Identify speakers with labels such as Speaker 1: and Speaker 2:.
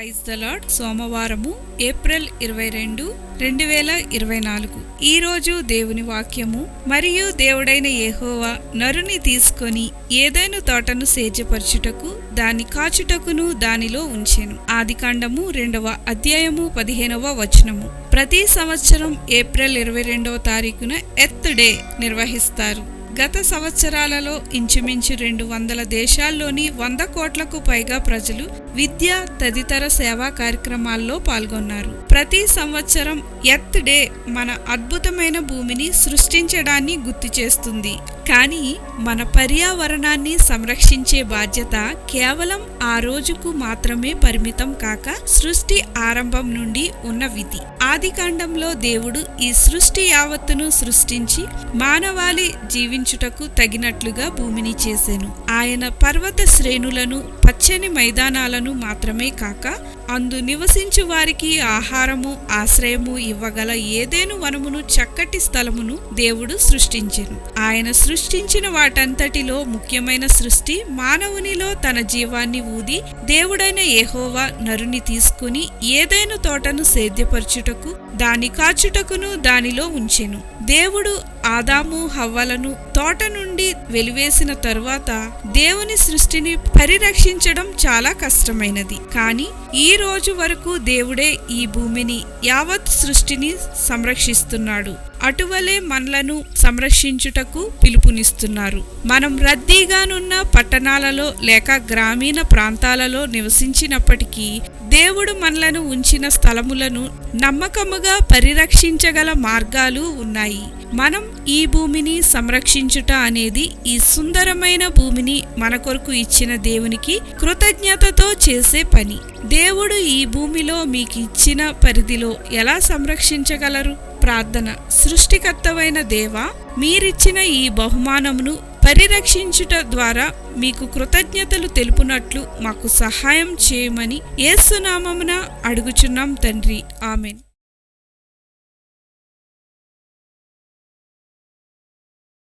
Speaker 1: Praise the lord. సోమవారము April 22, 2024. ఈ రోజు దేవుని వాక్యము. మరియు దేవుడైన యెహోవా నరుని తీసుకొని ఏదైనా తోటను సేద్యపరచుటకు దాని కాచుటకును దానిలో ఉంచెను. ఆదికాండము 2వ అధ్యాయము 15వ వచనము. ప్రతి సంవత్సరం ఏప్రిల్ 22వ తారీఖున ఎర్త్ డే నిర్వహిస్తారు. గత సంవత్సరాలలో ఇంచుమించు 200 దేశాల్లోని 100 కోట్లకు పైగా ప్రజలు విద్య తదితర సేవా కార్యక్రమాల్లో పాల్గొన్నారు. ప్రతి సంవత్సరం ఎర్త్ డే మన అద్భుతమైన భూమిని సృష్టించడాన్ని గుర్తు చేస్తుంది. కానీ మన పర్యావరణాన్ని సంరక్షించే బాధ్యత కేవలం ఆ రోజుకు మాత్రమే పరిమితం కాక సృష్టి ఆరంభం నుండి ఉన్న విధి. ఆదికాండంలో దేవుడు ఈ సృష్టి యావత్తును సృష్టించి మానవాళి జీవించుటకు తగినట్లుగా భూమిని చేసెను. ఆయన పర్వత శ్రేణులను, పచ్చని మైదానాలను మాత్రమే కాక అందు నివసించు వారికి ఆహారము, ఆశ్రయము ఇవ్వగల ఏదేను వనమును, చక్కటి స్థలమును దేవుడు సృష్టించెను. ఆయన సృష్టించిన వాటంతటిలో ముఖ్యమైన సృష్టి మానవునిలో తన జీవాన్ని ఊది దేవుడైన యెహోవా నరుని తీసుకుని ఏదైనా తోటను సేద్యపరచుటకు దాని కాచుటకును దానిలో ఉంచెను. దేవుడు ఆదాము హవ్వలను తోట నుండి వెలివేసిన తరువాత దేవుని సృష్టిని పరిరక్షించడం చాలా కష్టమైనది. కానీ ఈ రోజు వరకు దేవుడే ఈ భూమిని, యావత్ సృష్టిని సంరక్షిస్తున్నాడు. అటువలే మనలను సంరక్షించుటకు పిలుపునిస్తున్నారు. మనం రద్దీగానున్న పట్టణాలలో లేక గ్రామీణ ప్రాంతాలలో నివసించినప్పటికీ దేవుడు మనలను ఉంచిన స్థలములను నమ్మకముగా పరిరక్షించగల మార్గాలు ఉన్నాయి. మనం ఈ భూమిని సంరక్షించుట అనేది ఈ సుందరమైన భూమిని మన కొరకు ఇచ్చిన దేవునికి కృతజ్ఞతతో చేసే పని. దేవుడు ఈ భూమిలో మీకు ఇచ్చిన పరిధిలో ఎలా సంరక్షించగలరు? ప్రార్థన. సృష్టికర్తవైన దేవా, మీరిచ్చిన ఈ బహుమానమును పరిరక్షించుట ద్వారా మీకు కృతజ్ఞతలు తెలుపునట్లు మాకు సహాయం చేయమని యేసు నామమున అడుగుచున్నాం తండ్రి. ఆమెన్.